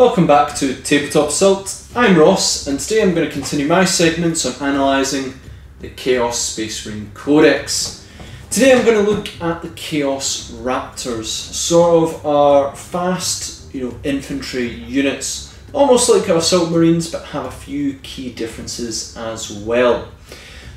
Welcome back to Tabletop Assault. I'm Ross, and today I'm going to continue my segments on analysing the Chaos Space Marine Codex. Today I'm going to look at the Chaos Raptors, sort of our fast, infantry units, almost like our Assault Marines, but have a few key differences as well.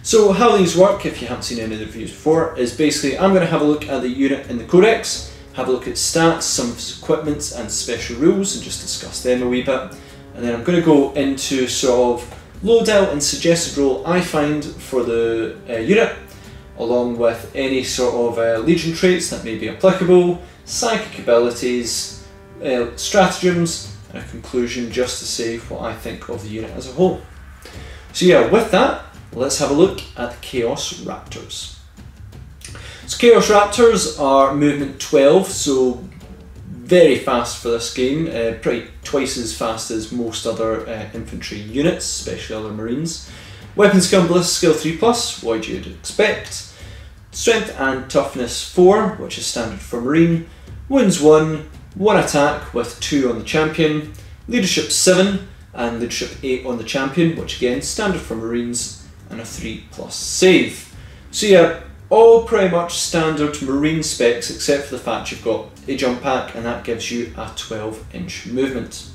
So how these work, if you haven't seen any of the reviews before, is basically I'm going to have a look at the unit in the Codex, have a look at stats, some of its equipment and special rules, and just discuss them a wee bit. And then I'm going to go into sort of loadout and suggested role I find for the unit, along with any sort of legion traits that may be applicable, psychic abilities, stratagems, and a conclusion just to say what I think of the unit as a whole. So yeah, with that, let's have a look at the Chaos Raptors. So Chaos Raptors are movement 12, so very fast for this game, pretty twice as fast as most other infantry units, especially other marines. Weapon skill and ballistic skill 3+, what you'd expect. Strength and toughness 4, which is standard for marine. Wounds 1, 1 attack with 2 on the champion. Leadership 7 and leadership 8 on the champion, which again standard for marines, and a 3+ save. So yeah, all pretty much standard marine specs except for the fact you've got a jump pack, and that gives you a 12-inch movement.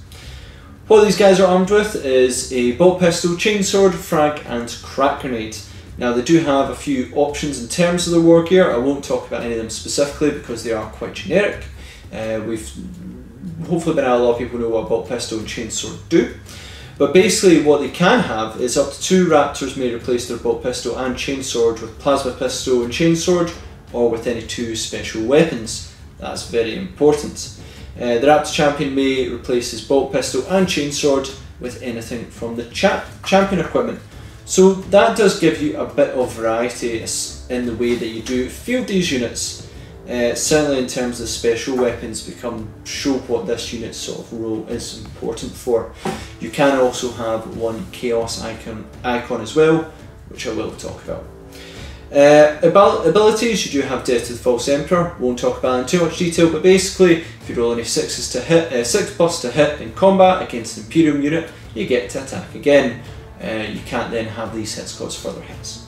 What these guys are armed with is a bolt pistol, chainsword, frag and crack grenade. Now they do have a few options in terms of the war gear. I won't talk about any of them specifically because they are quite generic. We've hopefully been out, a lot of people know what a bolt pistol and chainsword do. But basically what they can have is up to 2 Raptors may replace their bolt pistol and chainsword with plasma pistol and chainsword, or with any 2 special weapons. That's very important. The Raptor champion may replace his bolt pistol and chainsword with anything from the champion equipment. So that does give you a bit of variety in the way that you do field these units. Certainly in terms of special weapons show what this unit's sort of role is important for. You can also have one Chaos icon as well, which I will talk about. Abilities, you do have Death to the False Emperor. Won't talk about it in too much detail, but basically if you roll any 6s to hit, 6+ to hit in combat against an Imperium unit, you get to attack again. You can't then have these hits cause further hits.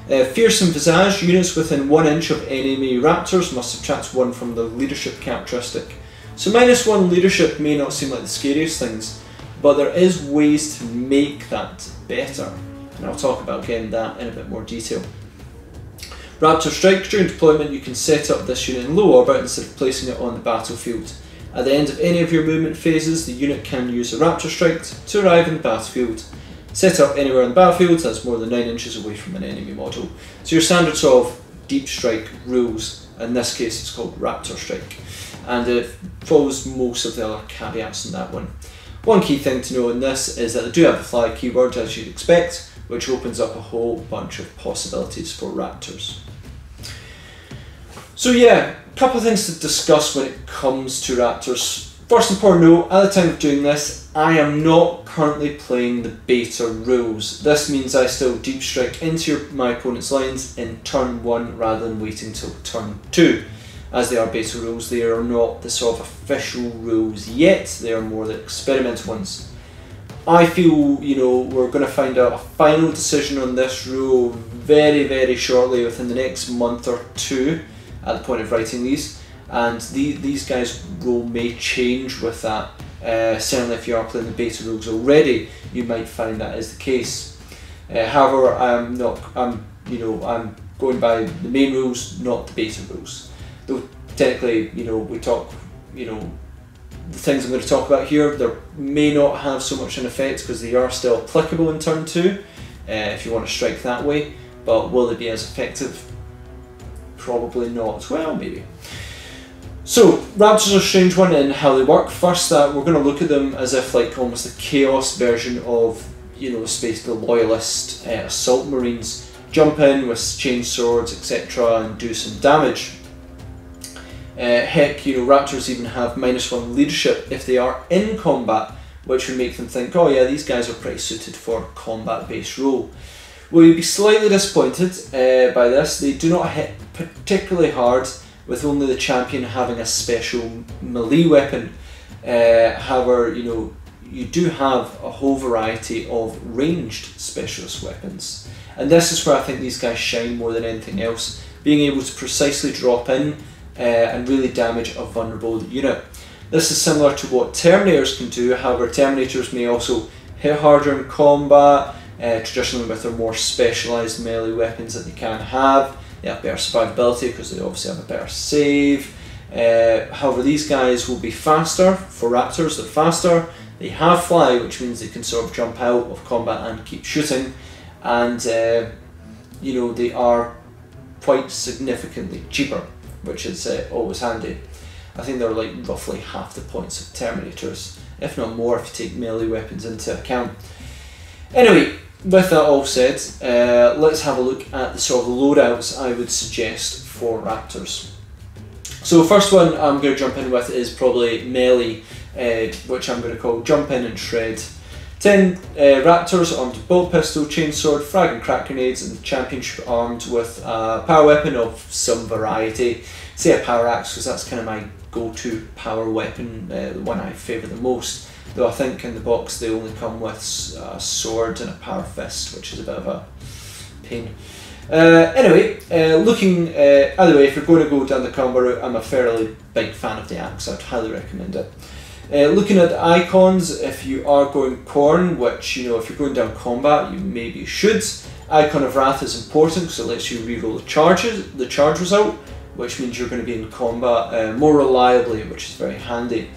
Fearsome Visage, units within 1 inch of enemy Raptors must subtract 1 from the leadership characteristic. So -1 leadership may not seem like the scariest things, but there is ways to make that better, and I'll talk about again that in a bit more detail. Raptor Strike, during deployment you can set up this unit in low orbit instead of placing it on the battlefield. At the end of any of your movement phases, the unit can use a Raptor Strike to arrive in the battlefield. Set up anywhere on the battlefield that's more than 9 inches away from an enemy model. So your standard sort of deep strike rules, in this case it's called Raptor Strike, and it follows most of the other caveats in that one. One key thing to know in this is that they do have a fly keyword, as you'd expect, which opens up a whole bunch of possibilities for Raptors. So yeah, a couple of things to discuss when it comes to Raptors. First important note, at the time of doing this, I am not currently playing the beta rules. This means I still deep strike into my opponent's lines in turn 1 rather than waiting till turn 2. As they are beta rules, they are not the sort of official rules yet, they are more the experimental ones. I feel, we're going to find out a final decision on this rule very, very shortly, within the next month or 2 at the point of writing these. And these guys' role may change with that. Certainly if you are playing the beta rules already, you might find that is the case. However, I'm going by the main rules, not the beta rules. Though technically, we talk, the things I'm going to talk about here, they may not have so much an effect because they are still applicable in turn 2, if you want to strike that way. But will they be as effective? Probably not. Well, maybe. So, Raptors are a strange one in how they work. First, that we're going to look at them as if like almost the Chaos version of, the Loyalist Assault Marines. Jump in with chainswords, etc. and do some damage. Heck, Raptors even have -1 leadership if they are in combat, which would make them think, oh yeah, these guys are pretty suited for combat-based role. Will you be slightly disappointed by this? They do not hit particularly hard, with only the champion having a special melee weapon. However, you do have a whole variety of ranged specialist weapons. And this is where I think these guys shine more than anything else, being able to precisely drop in and really damage a vulnerable unit. This is similar to what Terminators can do, however Terminators may also hit harder in combat, traditionally with their more specialised melee weapons that they can have. They have better survivability because they obviously have a better save. However, these guys will be faster. For Raptors, they're faster. They have fly, which means they can sort of jump out of combat and keep shooting. And they are quite significantly cheaper, which is always handy. I think they're like roughly half the points of Terminators, if not more if you take melee weapons into account. Anyway, with that all said, let's have a look at the sort of loadouts I would suggest for Raptors. So the first one I'm going to jump in with is probably melee, which I'm going to call Jump In and Shred. 10 Raptors armed with bolt pistol, chainsword, frag and crack grenades, and the championship armed with a power weapon of some variety. Say a power axe, because that's kind of my go-to power weapon, the one I favour the most. Though I think in the box they only come with a sword and a power fist, which is a bit of a pain. Anyway, either way, if you're going to go down the combo route, I'm a fairly big fan of the axe, I'd highly recommend it. Looking at the icons, if you are going Khorne, which, if you're going down combat, you maybe should. Icon of Wrath is important because it lets you reroll the charge result, which means you're going to be in combat more reliably, which is very handy.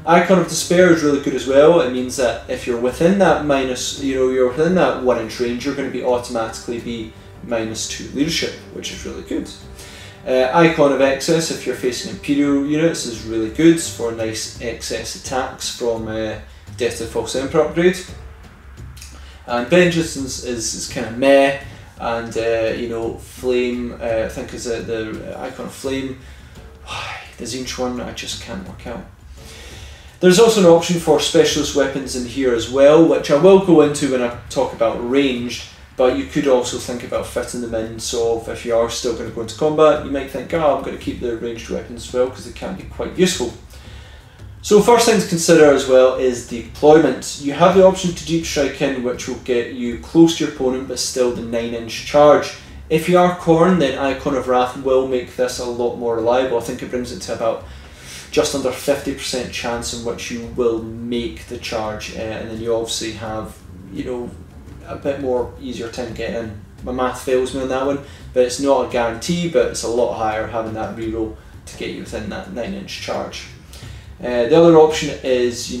Icon of Despair is really good as well. It means that if you're within that you're within that 1 inch range, you're going to be automatically be -2 leadership, which is really good. Icon of Excess, if you're facing Imperial units, is really good for nice excess attacks from Death to the False Emperor upgrade. And Vengeance is kind of meh, and Flame, I think is the Icon of Flame. The Zinch one, I just can't work out. There's also an option for specialist weapons in here as well, which I will go into when I talk about ranged. But you could also think about fitting them in, so if you are still going to go into combat, you might think, I'm going to keep the ranged weapons as well, because they can be quite useful. So first thing to consider as well is deployment. You have the option to deep strike in, which will get you close to your opponent, but still the 9 inch charge. If you are Khorne, then Icon of Wrath will make this a lot more reliable. I think it brings it to about just under 50% chance in which you will make the charge, and then you obviously have, a bit more easier time getting in. My math fails me on that one, but it's not a guarantee, but it's a lot higher having that reroll to get you within that 9 inch charge. The other option is,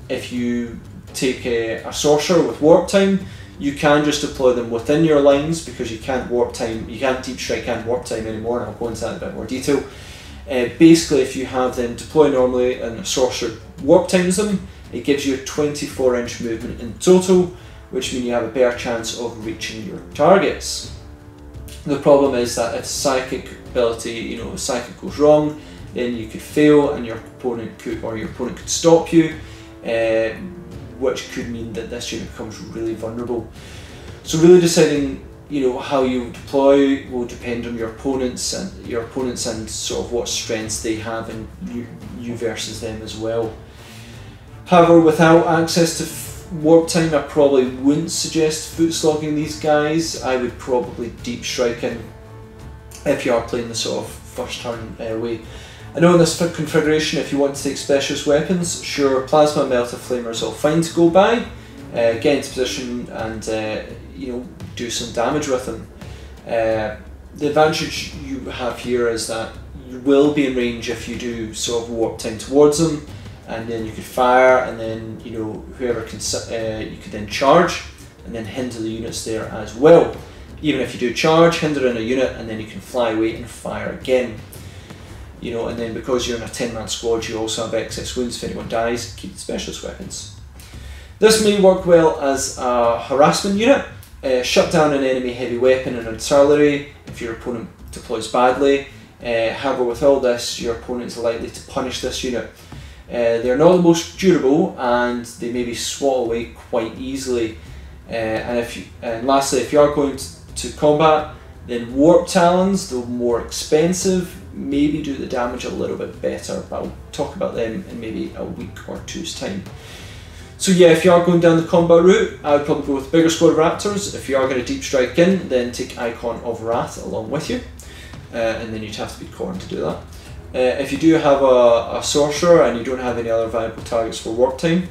if you take a sorcerer with warp time, you can just deploy them within your lines because you can't deep strike and warp time anymore, and I'll go into that in a bit more detail. Basically, if you have them deploy normally and a sorcerer warp times them, it gives you a 24 inch movement in total, which means you have a better chance of reaching your targets. The problem is that if psychic ability, psychic goes wrong, then you could fail and your opponent could stop you, which could mean that this unit becomes really vulnerable. So really deciding how you deploy will depend on your opponents and sort of what strengths they have, and you versus them as well. However, without access to warp time, I probably wouldn't suggest foot slogging these guys. I would probably deep strike in if you are playing the sort of first turn way. I know in this configuration, if you want to take specialist weapons, sure, Plasma Melta Flamer is all fine to go by, get into position and do some damage with them. The advantage you have here is that you will be in range if you do sort of warp time towards them, and then you could fire, and then whoever can you could then charge and then hinder the units there as well. Even if you do charge, hinder in a unit, and then you can fly away and fire again. And then because you're in a 10-man squad, you also have excess wounds. If anyone dies, keep the specialist weapons. This may work well as a harassment unit. Shut down an enemy heavy weapon and artillery if your opponent deploys badly. However, with all this, your opponent is likely to punish this unit. They're not the most durable, and they may be swat away quite easily. And lastly, if you are going to combat, then Warp Talons, the more expensive maybe do the damage a little bit better, but I'll talk about them in maybe a week or two's time. So yeah, if you are going down the combat route, I would probably go with bigger squad of Raptors. If you are going to deep strike in, then take Icon of Wrath along with you, and then you'd have to be Khorne to do that. If you do have a sorcerer and you don't have any other viable targets for warp time,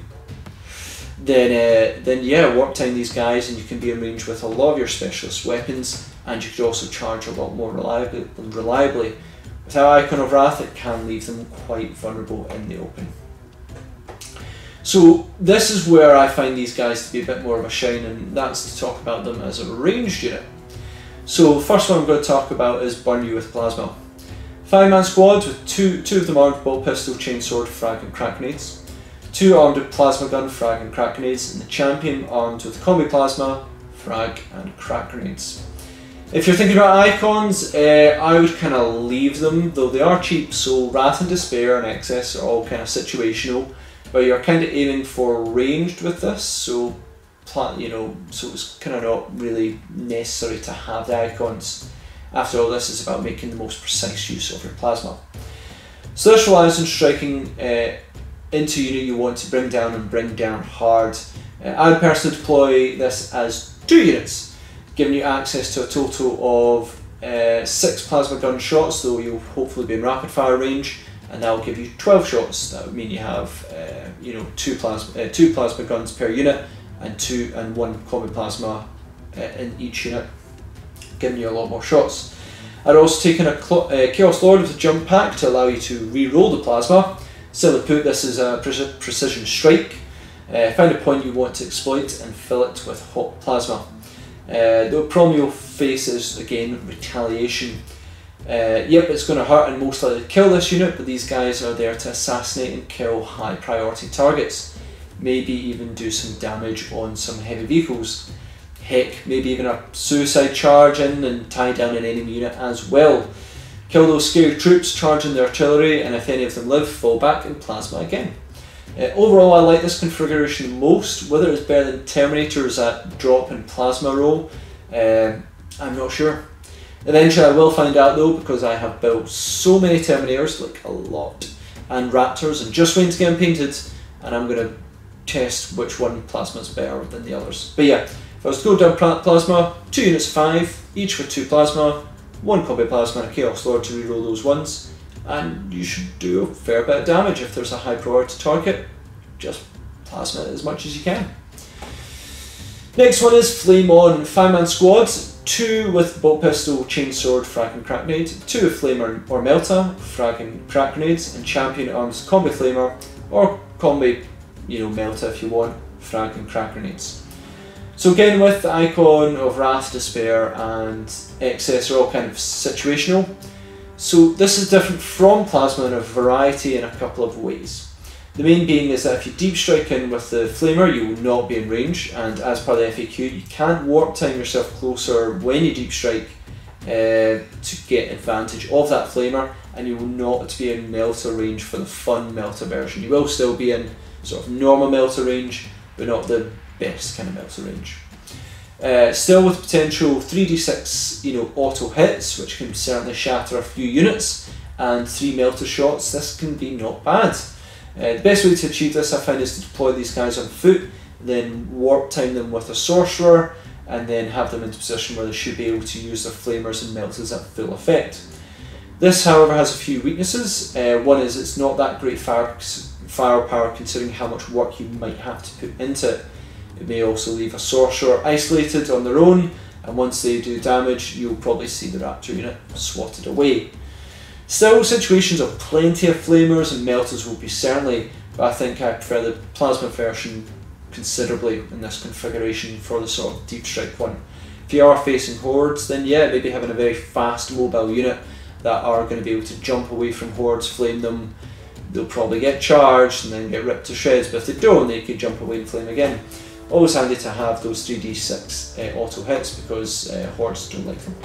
then yeah, warp time these guys, and you can be in range with a lot of your specialist weapons, and you could also charge a lot more reliably. Without Icon of Wrath, it can leave them quite vulnerable in the open. So this is where I find these guys to be a bit more of a shine, and that's to talk about them as a ranged unit. So the first one I'm going to talk about is Burn You with Plasma. 5-man squad with two of them armed bolt pistol, chainsword, frag and crack grenades. 2 armed with plasma gun, frag and crack grenades, and the champion armed with combi plasma, frag and crack grenades. If you're thinking about icons, I would kind of leave them, though they are cheap, so Wrath and Despair and Excess are all kind of situational, but you're kind of aiming for ranged with this, so so it's kind of not really necessary to have the icons. After all, this is about making the most precise use of your plasma. So this relies on striking into a unit you want to bring down and bring down hard. I would personally deploy this as 2 units, giving you access to a total of 6 plasma gun shots, though you'll hopefully be in rapid fire range, and that will give you 12 shots. That would mean you have 2 plasma guns per unit, and 1 combi plasma in each unit, giving you a lot more shots. I'd also taken a Chaos Lord with a jump pack to allow you to re-roll the plasma. Simply put, this is a precision strike. Find a point you want to exploit and fill it with hot plasma. The problem you'll face is, again, retaliation. Yep, it's going to hurt and most likely kill this unit, but these guys are there to assassinate and kill high priority targets. Maybe even do some damage on some heavy vehicles. Heck, maybe even a suicide charge in and tie down an enemy unit as well. Kill those scary troops, charge in the artillery, and if any of them live, fall back in plasma again. Overall, I like this configuration the most. Whether it's better than Terminators at drop and plasma roll, I'm not sure. Eventually I will find out though, because I have built so many Terminators, like a lot, and Raptors, and just waiting to get them painted, and I'm going to test which one plasma is better than the others. But yeah, if I was to go down plasma, 2 units of 5, each with 2 plasma, 1 combi plasma and a Chaos Lord to reroll those ones, and you should do a fair bit of damage. If there's a high priority target, just plasma it as much as you can. Next one is Flame On. 5-man squad, 2 with bolt pistol, chainsword, frag and crack grenade, 2 with flamer or melta, frag and crack grenades, and champion arms combi flamer or combi melta if you want, frag and crack grenades. So again, with the Icon of Wrath, Despair and Excess are all kind of situational. So this is different from Plasma in a variety in a couple of ways. The main being is that if you deep strike in with the Flamer, you will not be in range, and as per the FAQ, you can't warp time yourself closer when you deep strike to get advantage of that Flamer, and you will not be in Melta range for the fun Melta version. You will still be in sort of normal Melta range, but not the best kind of Melta range. Still with potential 3d6 auto hits, which can certainly shatter a few units, and 3 Melta shots, this can be not bad. The best way to achieve this I find is to deploy these guys on foot, then warp time them with a sorcerer, and then have them into a position where they should be able to use their flamers and meltas at full effect. This however has a few weaknesses. One is it's not that great firepower considering how much work you might have to put into it. It may also leave a sorcerer isolated on their own, and once they do damage you'll probably see the Raptor unit swatted away. Still, situations of plenty of flamers and meltas will be certainly, but I think I prefer the plasma version considerably in this configuration for the sort of deep strike one. If you are facing hordes, then yeah, maybe having a very fast mobile unit that are going to be able to jump away from hordes, flame them, they'll probably get charged and then get ripped to shreds, but if they don't, they could jump away and flame again. Always handy to have those 3d6 auto hits because hordes don't like them.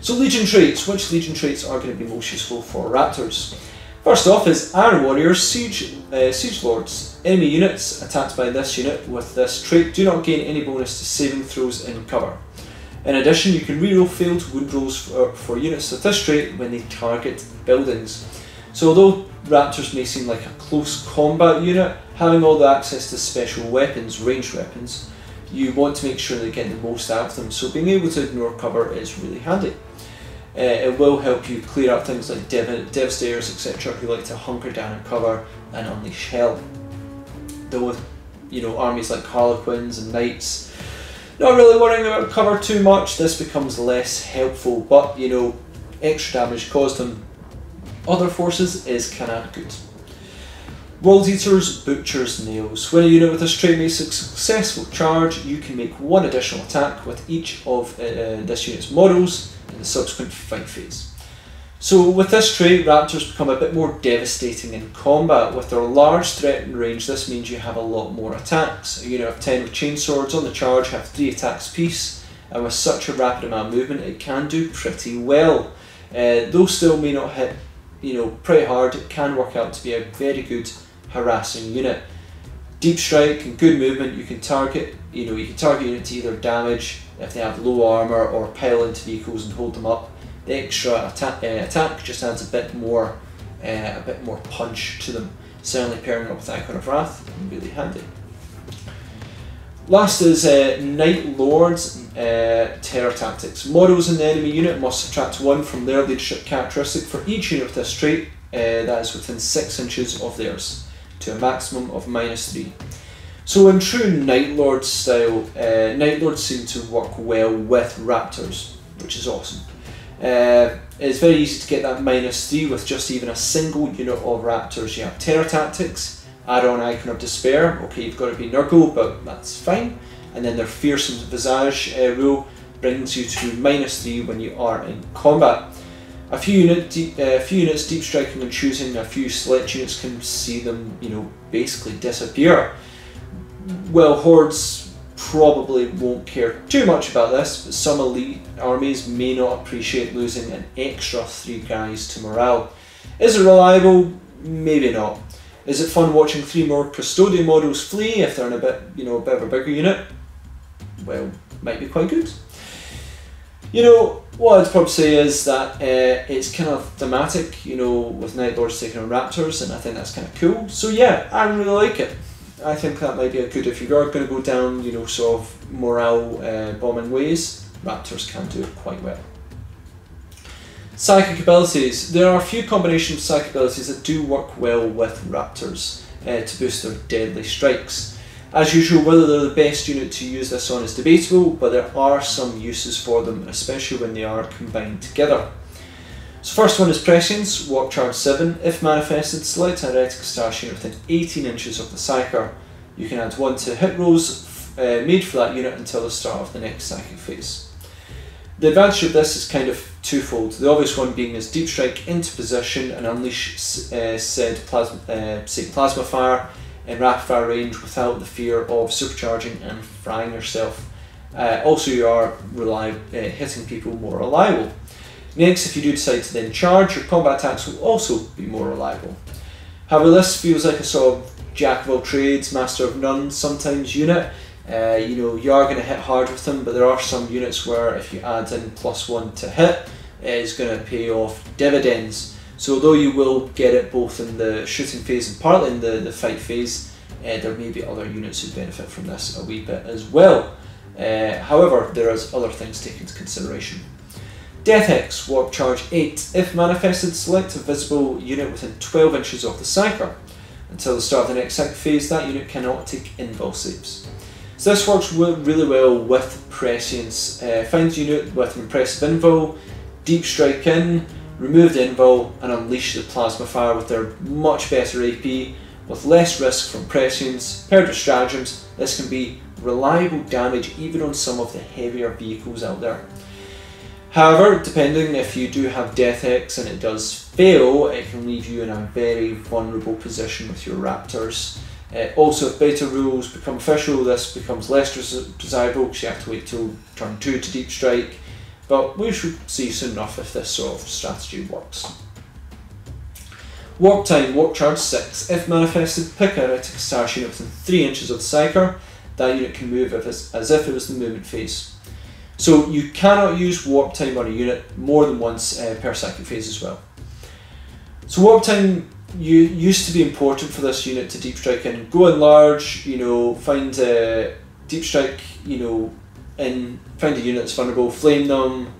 So Legion traits. Which Legion traits are going to be most useful for Raptors? First off is Iron Warriors, Siege Lords. Enemy units attacked by this unit with this trait do not gain any bonus to saving throws in cover. In addition, you can reroll failed wound rolls for units with this trait when they target buildings. So although Raptors may seem like a close combat unit, having all the access to special weapons, ranged weapons, you want to make sure they get the most out of them, so being able to ignore cover is really handy. It will help you clear out things like Devastators, etc., who like to hunker down in cover and unleash hell. Though with armies like Harlequins and Knights not really worrying about cover too much, this becomes less helpful, but extra damage caused on other forces is kinda good. World Eaters, Butchers, Nails. When a unit with this trait makes a successful charge, you can make one additional attack with each of this unit's models in the subsequent fight phase. So with this trait, Raptors become a bit more devastating in combat. With their large threat and range, this means you have a lot more attacks. A unit of 10 with chainswords on the charge have 3 attacks apiece, and with such a rapid amount of movement, it can do pretty well. Though still may not hit pretty hard, it can work out to be a very good harassing unit. Deep strike and good movement, you can target units to either damage if they have low armor or pile into vehicles and hold them up. The extra attack just adds a bit more punch to them. Certainly pairing up with Icon of Wrath, really handy. Last is Night Lords Terror Tactics. Models in the enemy unit must subtract 1 from their leadership characteristic for each unit with this trait that is within 6 inches of theirs, to a maximum of -3. So in true Night Lord style, Night Lords seem to work well with Raptors, which is awesome. It's very easy to get that -3 with just even a single unit of Raptors. You have Terror Tactics, add on Icon of Despair. Okay, you've got to be Nurgle, but that's fine. And then their Fearsome Visage rule brings you to -3 when you are in combat. A few units deep striking and choosing a few select units can see them, basically disappear. Well, Hordes probably won't care too much about this, but some elite armies may not appreciate losing an extra 3 guys to morale. Is it reliable? Maybe not. Is it fun watching 3 more custodian models flee if they're in a bit of a bigger unit? Well, might be quite good. What I'd probably say is that it's kind of thematic, with Night Lords taking on Raptors, and I think that's kind of cool. So yeah, I really like it. I think that might be a good, if you are going to go down, sort of morale bombing ways, Raptors can do it quite well. Psychic abilities. There are a few combinations of psychic abilities that do work well with Raptors to boost their deadly strikes. As usual, whether they're the best unit to use this on is debatable, but there are some uses for them, especially when they are combined together. So first one is Prescience, Warp Charge 7. If manifested, select a Heretic Stash unit within 18 inches of the Psyker. You can add 1 to hit rolls made for that unit until the start of the next Psychic phase. The advantage of this is kind of twofold. The obvious one being is Deep Strike into position and unleash said Plasma Fire in rapid fire range without the fear of supercharging and frying yourself. Also, you are hitting people more reliable. Next, if you do decide to then charge, your combat attacks will also be more reliable. However, this feels like a sort of jack of all trades, master of none sometimes unit. You are going to hit hard with them, but there are some units where if you add in +1 to hit, it is going to pay off dividends. So although you will get it both in the shooting phase and partly in the fight phase, there may be other units who benefit from this a wee bit as well. However, there is other things to take into consideration. Death Hex, Warp Charge 8. If manifested, select a visible unit within 12 inches of the Psyker. Until the start of the next Psychic phase, that unit cannot take invul saves. So this works really well with Prescience. Find a unit with an impressive invul, deep strike in, remove the invul and unleash the Plasma Fire with their much better AP. With less risk from Prescience, paired with stratagems, this can be reliable damage even on some of the heavier vehicles out there. However, depending if you do have Death Hex and it does fail, it can leave you in a very vulnerable position with your Raptors. Also, if beta rules become official, this becomes less desirable because you have to wait till turn 2 to Deep Strike, but we should see soon enough if this sort of strategy works. Warp Time, Warp Charge 6. If manifested, pick a Heretic Stash unit within 3 inches of the Psyker. That unit can move as if it was the movement phase. So you cannot use warp time on a unit more than once per second phase as well. So warp time used to be important for this unit to deep strike in. Go in large, you know, find deep strike, you know, find a unit that's vulnerable, flame them,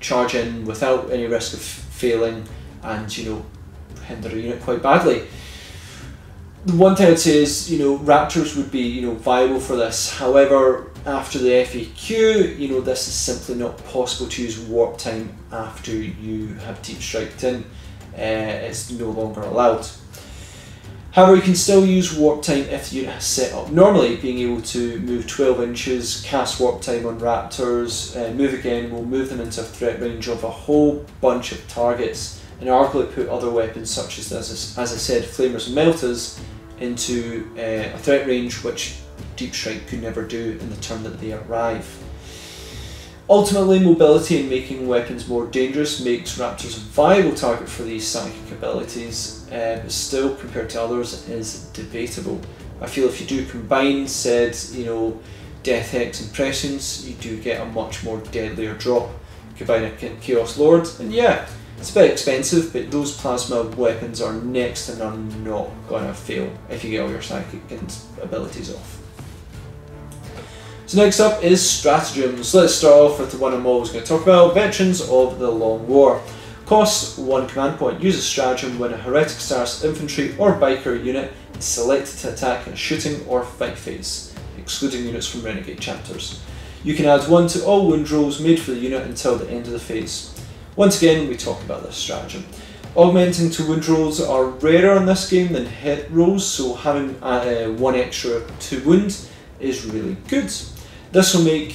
charge in without any risk of failing, and you know, hinder a unit quite badly. The one thing I'd say is, you know, Raptors would be, you know, viable for this. However, after the FAQ, you know, this is simply not possible to use warp time after you have deep striked in. It's no longer allowed. However, you can still use warp time if the unit has set up normally, being able to move 12 inches, cast warp time on Raptors, move again, will move them into a threat range of a whole bunch of targets, and arguably put other weapons such as I said, flamers and melters into a threat range which deep strike could never do in the turn that they arrive. Ultimately, mobility and making weapons more dangerous makes Raptors a viable target for these psychic abilities, but still, compared to others, is debatable. I feel if you do combine said, you know, Death Hex and Prescience, you do get a much more deadlier drop. Combine a Chaos Lord, and yeah, it's a bit expensive, but those plasma weapons are next to none not gonna fail if you get all your psychic abilities off. So next up is stratagems. Let's start off with the one I'm always going to talk about, Veterans of the Long War. Costs 1 command point. Use a stratagem when a Heretic Stars infantry or biker unit is selected to attack in a shooting or fight phase, excluding units from Renegade chapters. You can add 1 to all wound rolls made for the unit until the end of the phase. Once again, we talk about this stratagem. Augmenting to wound rolls are rarer in this game than hit rolls, so having 1 extra to wound is really good. This will be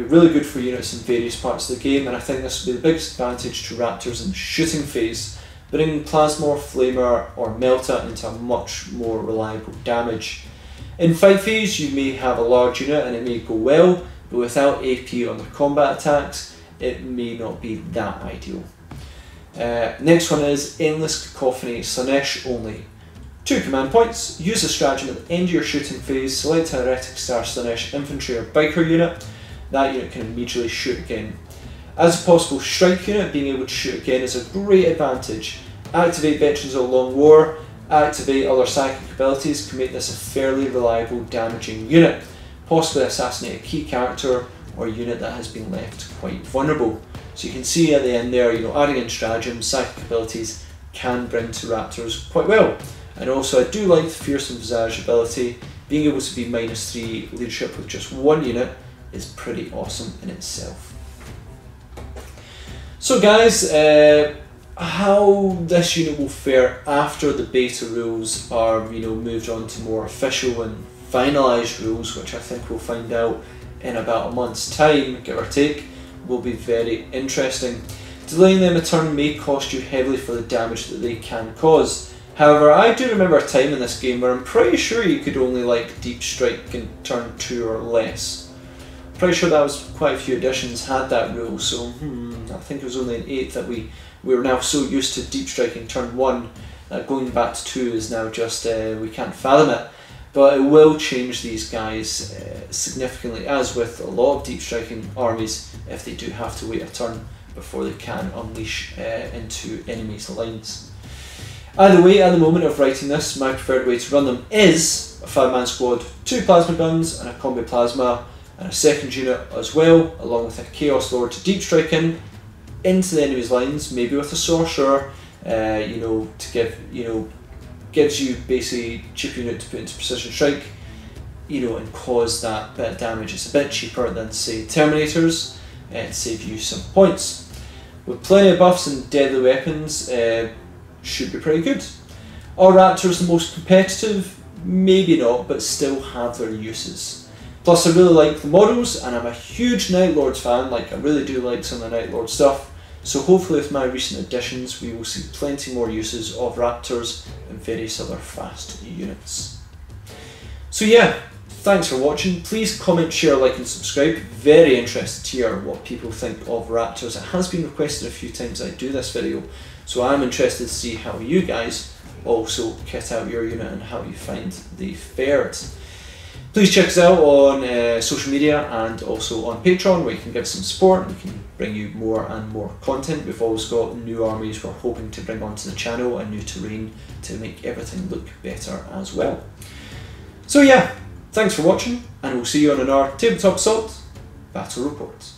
really good for units in various parts of the game, and I think this will be the biggest advantage to Raptors in the shooting phase, bringing Plasma, Flamer or Melta into a much more reliable damage. In fight phase, you may have a large unit and it may go well, but without AP on the combat attacks, it may not be that ideal. Next one is Endless Cacophony, Slanesh only. 2 command points. Use a stratagem at the end of your shooting phase, select a Heretic Star Slanesh infantry or biker unit. That unit can immediately shoot again. As a possible strike unit, being able to shoot again is a great advantage. Activate Veterans of the Long War, activate other psychic abilities can make this a fairly reliable damaging unit. Possibly assassinate a key character or unit that has been left quite vulnerable. So you can see at the end there, you know, adding in stratagems, psychic abilities can bring to Raptors quite well. And also I do like the Fearsome Visage ability. Being able to be -3 leadership with just 1 unit is pretty awesome in itself. So guys, how this unit will fare after the beta rules are, you know, moved on to more official and finalised rules, which I think we'll find out in about a month's time, give or take, will be very interesting. Delaying them a turn may cost you heavily for the damage that they can cause. However, I do remember a time in this game where I'm pretty sure you could only like deep strike in turn 2 or less. Pretty sure that was quite a few editions had that rule, so I think it was only in 8 that we were now so used to deep striking turn 1 that going back to 2 is now just, we can't fathom it. But it will change these guys significantly, as with a lot of deep striking armies, if they do have to wait a turn before they can unleash into enemies' lines. Either way, at the moment of writing this, my preferred way to run them is a 5-man squad, 2 plasma guns and a combi plasma, and a second unit as well, along with a Chaos Lord to deep strike into the enemy's lines, maybe with a sorcerer, you know, to give, you know, gives you basically cheap unit to put into precision strike, you know, and cause that bit of damage. It's a bit cheaper than say Terminators, and save you some points. With plenty of buffs and deadly weapons, should be pretty good. Are Raptors the most competitive? Maybe not, but still have their uses. Plus I really like the models, and I'm a huge Night Lords fan, like I really do like some of the Night Lord stuff, so hopefully with my recent additions we will see plenty more uses of Raptors and various other fast units. So yeah, thanks for watching. Please comment, share, like and subscribe. Very interested to hear what people think of Raptors. It has been requested a few times I do this video, so I'm interested to see how you guys also kit out your unit and how you find they fared. Please check us out on social media and also on Patreon, where you can give us some support and we can bring you more and more content. We've always got new armies we're hoping to bring onto the channel and new terrain to make everything look better as well. So yeah, thanks for watching, and we'll see you on another Tabletop Assault Battle Report.